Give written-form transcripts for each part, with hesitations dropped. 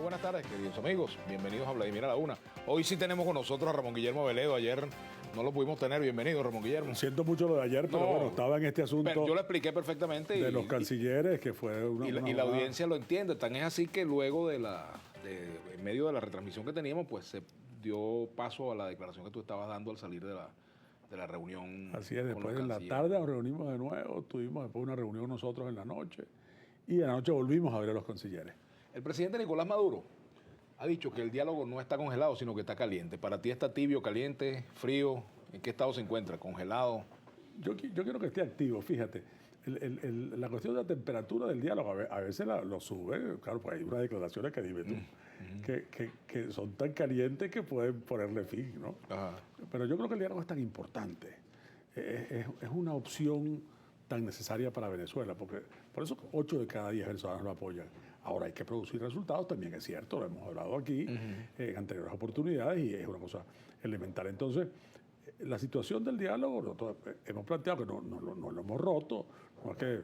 Muy buenas tardes, queridos amigos. Bienvenidos a Vladimir a la Una. Hoy sí tenemos con nosotros a Ramón Guillermo Veledo. Ayer no lo pudimos tener. Bienvenido, Ramón Guillermo. Siento mucho lo de ayer, pero bueno, estaba en este asunto. Yo lo expliqué perfectamente. De los cancilleres, que fue y la audiencia lo entiende. Tan es así que luego en medio de la retransmisión que teníamos, pues se dio paso a la declaración que tú estabas dando al salir de la reunión. Así es, después en la tarde nos reunimos de nuevo, tuvimos después una reunión nosotros en la noche, y en la noche volvimos a ver a los cancilleres. El presidente Nicolás Maduro ha dicho que el diálogo no está congelado, sino que está caliente. ¿Para ti está tibio, caliente, frío? ¿En qué estado se encuentra? ¿Congelado? Yo quiero que esté activo, fíjate. La cuestión de la temperatura del diálogo a veces lo sube, claro, pues hay unas declaraciones que dime tú, que son tan calientes que pueden ponerle fin, ¿no? Ajá. Pero yo creo que el diálogo es tan importante, es una opción tan necesaria para Venezuela, porque por eso 8 de cada 10 venezolanos lo apoyan. Ahora hay que producir resultados, también es cierto, lo hemos hablado aquí en anteriores oportunidades y es una cosa elemental. Entonces, la situación del diálogo, nosotros hemos planteado que no lo hemos roto, no es que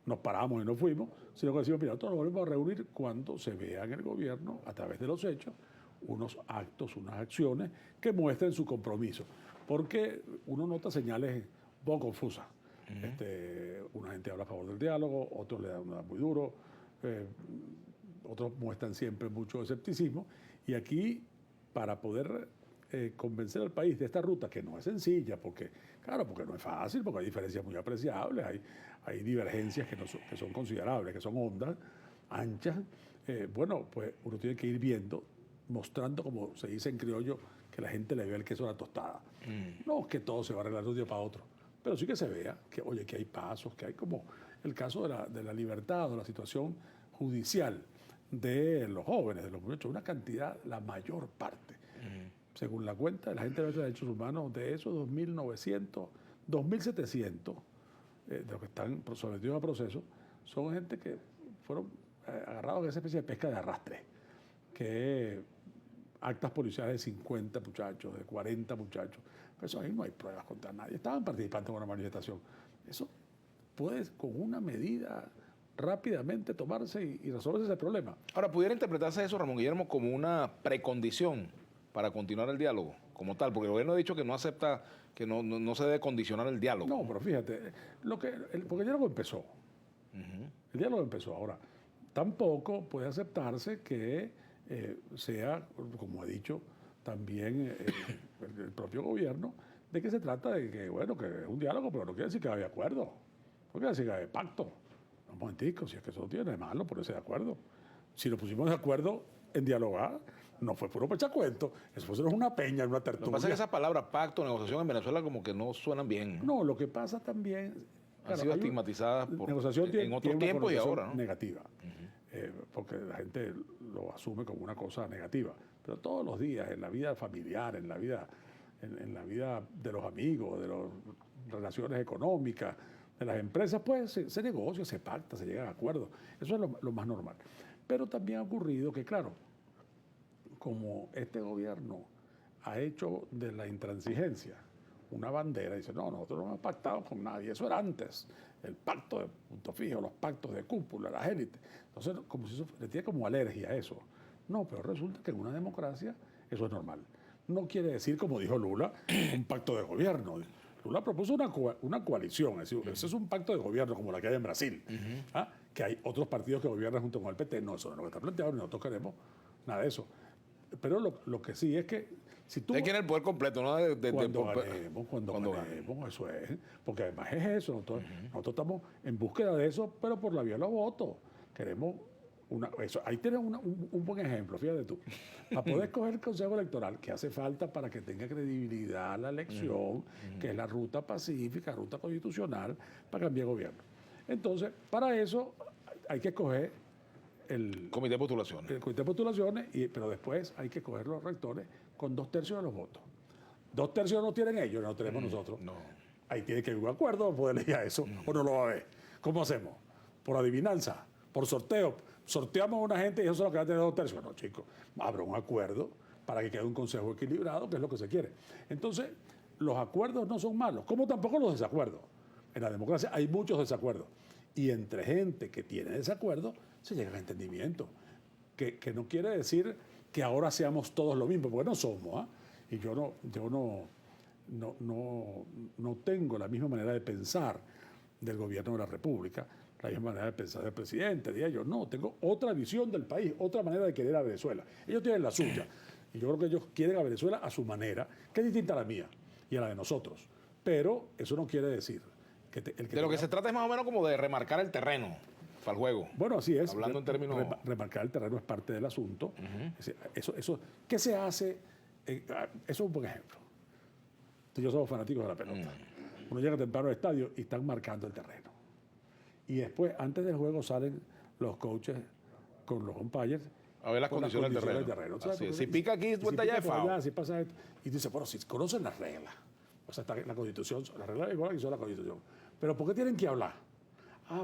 nos paramos y nos fuimos, sino que decimos, mira, nosotros nos volvemos a reunir cuando se vea en el gobierno, a través de los hechos, unos actos, unas acciones que muestren su compromiso. Porque uno nota señales un poco confusas. Una gente habla a favor del diálogo, otros le dan muy duro, otros muestran siempre mucho escepticismo. Y aquí, para poder convencer al país de esta ruta, que no es sencilla, porque no es fácil, porque hay diferencias muy apreciables, hay divergencias que son considerables, que son hondas, anchas, pues uno tiene que ir viendo, mostrando, como se dice en criollo, que la gente le vea el queso a la tostada. No que todo se va a arreglar de un día para otro, pero sí que se vea que, oye, que hay pasos, que hay como el caso de la libertad o la situación judicial de los jóvenes, de los muchachos, una cantidad, la mayor parte, según la cuenta de la gente de derechos humanos, de esos 2.900, 2.700 de los que están sometidos a proceso, son gente que fueron agarrados en esa especie de pesca de arrastre, que actas policiales de 50 muchachos, de 40 muchachos. Pero eso ahí no hay pruebas contra nadie. Estaban participando en una manifestación. Eso puede, con una medida, rápidamente tomarse y resolverse ese problema. Ahora, ¿pudiera interpretarse eso, Ramón Guillermo, como una precondición para continuar el diálogo como tal? Porque el gobierno ha dicho que no acepta, que no se debe condicionar el diálogo. No, pero fíjate, porque el diálogo empezó. El diálogo empezó. Ahora, tampoco puede aceptarse que sea, como he dicho también el propio gobierno, de que se trata de que, bueno, que es un diálogo, pero no quiere decir que haya acuerdo, no quiere decir que haya pacto. Un momentico, si es que eso no tiene de malo ponerse de acuerdo. Si nos pusimos de acuerdo en dialogar, no fue puro pechacuento, eso fue una peña, una tertulia. Lo que pasa es que esa palabra pacto, negociación en Venezuela como que no suenan bien. No, lo que pasa también... Han sido estigmatizadas en otros tiempos y ahora, ¿no? Negativa, porque la gente lo asume como una cosa negativa. Pero todos los días, en la vida familiar, en la vida de los amigos, de las relaciones económicas, de las empresas, pues se negocia, se pacta, se llega a acuerdos. Eso es lo más normal. Pero también ha ocurrido que, claro, como este gobierno ha hecho de la intransigencia una bandera, dice, no, nosotros no hemos pactado con nadie, eso era antes, el pacto de punto fijo, los pactos de cúpula, las élites. Entonces, como si eso le tiene como alergia a eso. No, pero resulta que en una democracia eso es normal. No quiere decir, como dijo Lula, un pacto de gobierno. Lula propuso una coalición, es decir, ese es un pacto de gobierno como la que hay en Brasil, que hay otros partidos que gobiernan junto con el PT. No, eso no es lo que está planteado, ni nosotros queremos nada de eso. Pero lo que sí es que si tú... Usted quiere el poder completo, ¿no? Cuando ganemos, eso es. Porque además es eso. Nosotros estamos en búsqueda de eso, pero por la vía de los votos. Queremos eso. Ahí tienes un buen ejemplo, fíjate tú. Para poder escoger el Consejo Electoral, que hace falta para que tenga credibilidad la elección, que es la ruta pacífica, ruta constitucional, para cambiar gobierno. Entonces, para eso hay que escoger el comité de postulaciones. El comité de postulaciones, pero después hay que coger los rectores con 2/3 de los votos. 2/3 no tienen ellos, no tenemos nosotros. No. Ahí tiene que haber un acuerdo para poder elegir eso, o no lo va a haber. ¿Cómo hacemos? ¿Por adivinanza? ¿Por sorteo? ¿Sorteamos a una gente y eso es lo que va a tener 2/3? No, chicos. Habrá un acuerdo para que quede un consejo equilibrado, que es lo que se quiere. Entonces, los acuerdos no son malos, como tampoco los desacuerdos. En la democracia hay muchos desacuerdos. Y entre gente que tiene desacuerdo, se llega a entendimiento. que no quiere decir que ahora seamos todos lo mismo, porque no somos, ¿ah? Y yo no tengo la misma manera de pensar del gobierno de la República, la misma manera de pensar del presidente, de ellos. No, tengo otra visión del país, otra manera de querer a Venezuela. Ellos tienen la suya. Y yo creo que ellos quieren a Venezuela a su manera, que es distinta a la mía y a la de nosotros. Pero eso no quiere decir que de lo que se trata es más o menos como de remarcar el terreno para el juego. Bueno, así es. Hablando en términos... Remarcar el terreno es parte del asunto. ¿Qué se hace? Eso es un buen ejemplo. Tú y yo somos fanáticos de la pelota. Uno llega temprano al estadio y están marcando el terreno. Y después, antes del juego, salen los coaches con los umpires a ver las condiciones del terreno. Si pica aquí, cuenta ya de foul. Si pasa esto. Y dice, bueno, si conocen las reglas, o sea, está la Constitución, las reglas igual que son la Constitución. Pero ¿por qué tienen que hablar?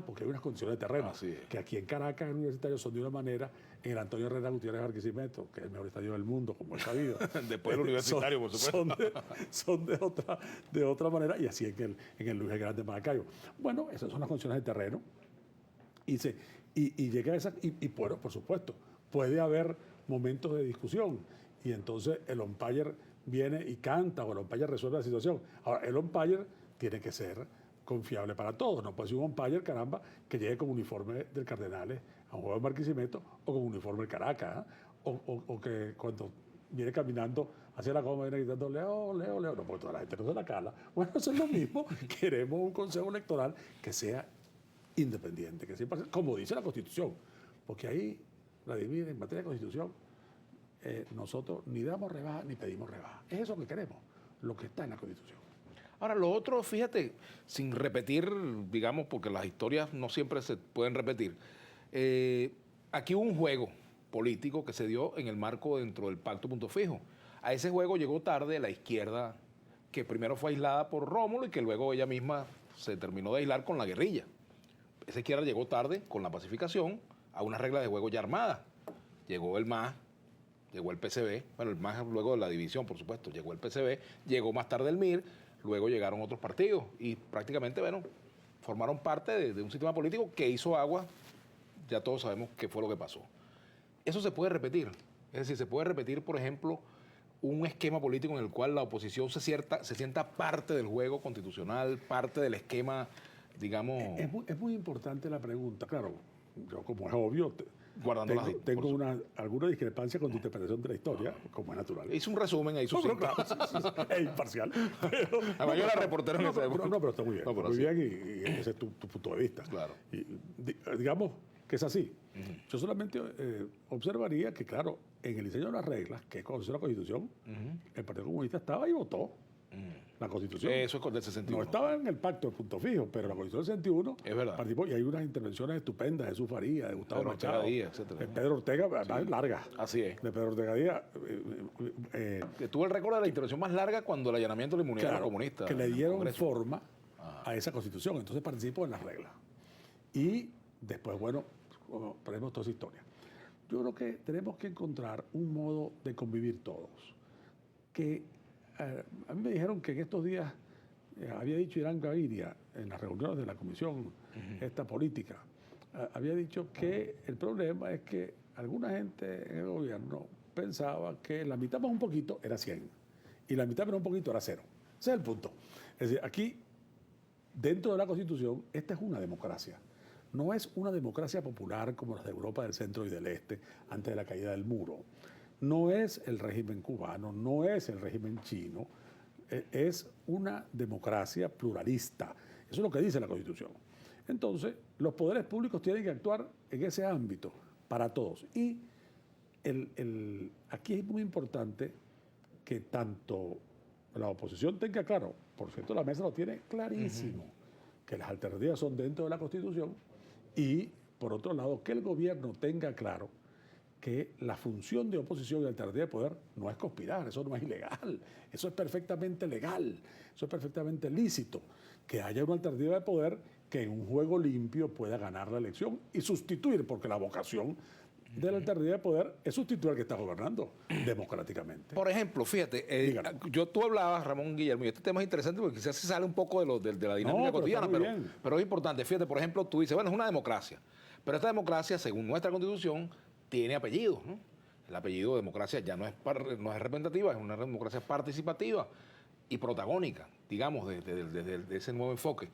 Porque hay unas condiciones de terreno, que aquí en Caracas, en el Universitario, son de una manera, en el Antonio Herrera Gutiérrez Barquisimeto, que es el mejor estadio del mundo, como es sabido. Después del Universitario, por supuesto. Son de otra manera, y así en el Luis Grande de Maracayo. Bueno, esas son las condiciones de terreno. Y llega a esa, y bueno, por supuesto, puede haber momentos de discusión, y entonces el umpire viene y canta, o el umpire resuelve la situación. Ahora, el umpire tiene que ser confiable para todos. No puede ser un umpire, caramba, que llegue con uniforme del Cardenales a un juego de Barquisimeto o con uniforme del Caracas, o que cuando viene caminando hacia la goma viene gritando Leo, Leo, Leo. No, porque toda la gente no se la cala. Bueno, eso es lo mismo. Queremos un consejo electoral que sea independiente, que sea imparcial, como dice la Constitución. Porque ahí, Vladimir, en materia de Constitución, nosotros ni damos rebaja ni pedimos rebaja. Es eso que queremos, lo que está en la Constitución. Ahora, lo otro, fíjate, sin repetir, digamos, porque las historias no siempre se pueden repetir, aquí hubo un juego político que se dio en el marco dentro del Pacto Punto Fijo. A ese juego llegó tarde la izquierda, que primero fue aislada por Rómulo y que luego ella misma se terminó de aislar con la guerrilla. Esa izquierda llegó tarde con la pacificación a una regla de juego ya armada. Llegó el MAS, llegó el PCB, bueno, el MAS luego de la división, por supuesto, llegó el PCB, llegó más tarde el MIR, luego llegaron otros partidos y prácticamente, bueno, formaron parte de un sistema político que hizo agua. Ya todos sabemos qué fue lo que pasó. Eso se puede repetir. Es decir, se puede repetir, por ejemplo, un esquema político en el cual la oposición se sienta parte del juego constitucional, parte del esquema, digamos... Es muy importante la pregunta. Claro, yo como es obvio... Tengo alguna discrepancia con tu interpretación de la historia, como es natural. Hice un resumen ahí, claro, es imparcial. Pero, yo era reportero en esa época. No, pero está muy bien. Muy bien, y ese es tu punto de vista. Claro. Y, digamos que es así. Yo solamente observaría que, claro, en el diseño de las reglas, que conoció la Constitución, el Partido Comunista estaba y votó la Constitución. Eso es del 61. No estaba en el pacto de Punto Fijo, pero la Constitución del 61 es verdad. Participó, y hay unas intervenciones estupendas de Jesús Faría, de Gustavo Machado, de Pedro Ortega, larga. Así es. De Pedro Ortega Díaz. Que tuvo el récord de la intervención más larga cuando el allanamiento de la inmunidad de los comunistas. Que le dieron forma a esa Constitución. Entonces participó en las reglas. Y después, bueno, ponemos toda esa historia. Yo creo que tenemos que encontrar un modo de convivir todos. A mí me dijeron que en estos días había dicho Irán Gaviria en las reuniones de la comisión esta política, había dicho que el problema es que alguna gente en el gobierno pensaba que la mitad más un poquito era 100 y la mitad menos un poquito era 0. Ese es el punto. Es decir, aquí, dentro de la Constitución, esta es una democracia. No es una democracia popular como las de Europa del Centro y del Este antes de la caída del muro. No es el régimen cubano, no es el régimen chino, es una democracia pluralista. Eso es lo que dice la Constitución. Entonces, los poderes públicos tienen que actuar en ese ámbito para todos. Y aquí es muy importante que tanto la oposición tenga claro, por cierto, la mesa lo tiene clarísimo, que las alternativas son dentro de la Constitución, y, por otro lado, que el gobierno tenga claro que la función de oposición y alternativa de poder no es conspirar, eso no es ilegal, eso es perfectamente legal, eso es perfectamente lícito, que haya una alternativa de poder que en un juego limpio pueda ganar la elección y sustituir, porque la vocación de la alternativa de poder es sustituir al que está gobernando democráticamente. Por ejemplo, fíjate, tú hablabas, Ramón Guillermo, y este tema es interesante porque quizás se sale un poco de la dinámica cotidiana, pero es importante. Fíjate, por ejemplo, tú dices, bueno, es una democracia, pero esta democracia, según nuestra Constitución, tiene apellido, ¿no? El apellido de democracia ya no es representativa, es una democracia participativa y protagónica, digamos, de ese nuevo enfoque.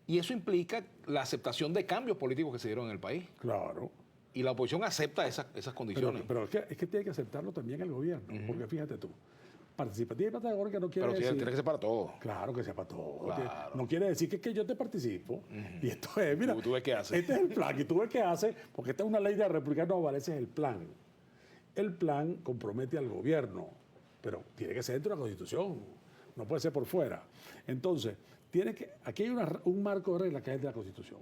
Y eso implica la aceptación de cambios políticos que se dieron en el país. Claro. Y la oposición acepta esas condiciones. Pero es que tiene que aceptarlo también el gobierno, porque fíjate tú, participativa y protagónica no quiere Pero decir... tiene que ser para todos. Claro que sea para todo. Claro. No quiere decir que es que yo te participo. Y esto es, mira, Tú ves qué hace. este es el plan, y tú ves qué hace, porque esta es una ley de la República Nueva, ese es el plan. El plan compromete al gobierno, pero tiene que ser dentro de la Constitución, no puede ser por fuera. Entonces, aquí hay un marco de reglas que es de la Constitución.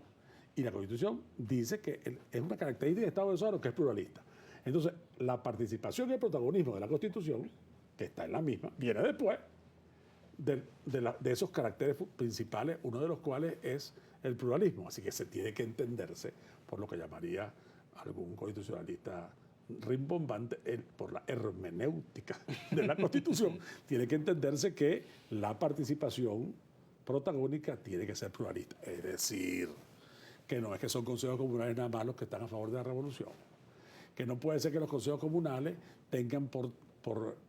Y la Constitución dice que es una característica del Estado venezolano que es pluralista. Entonces, la participación y el protagonismo de la Constitución, que está en la misma, viene después de esos caracteres principales, uno de los cuales es el pluralismo. Así que se tiene que entenderse por lo que llamaría algún constitucionalista rimbombante por la hermenéutica de la Constitución. Tiene que entenderse que la participación protagónica tiene que ser pluralista. Es decir, que no es que son consejos comunales nada más los que están a favor de la revolución. Que no puede ser que los consejos comunales tengan por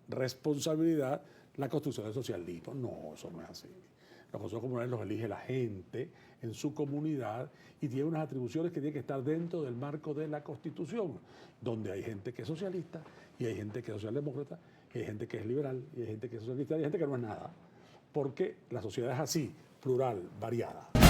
responsabilidad la construcción del socialismo. No, eso no es así. Los consejos comunales los elige la gente en su comunidad y tiene unas atribuciones que tienen que estar dentro del marco de la Constitución, donde hay gente que es socialista y hay gente que es socialdemócrata y hay gente que es liberal y hay gente que es socialista y hay gente que no es nada. Porque la sociedad es así, plural, variada.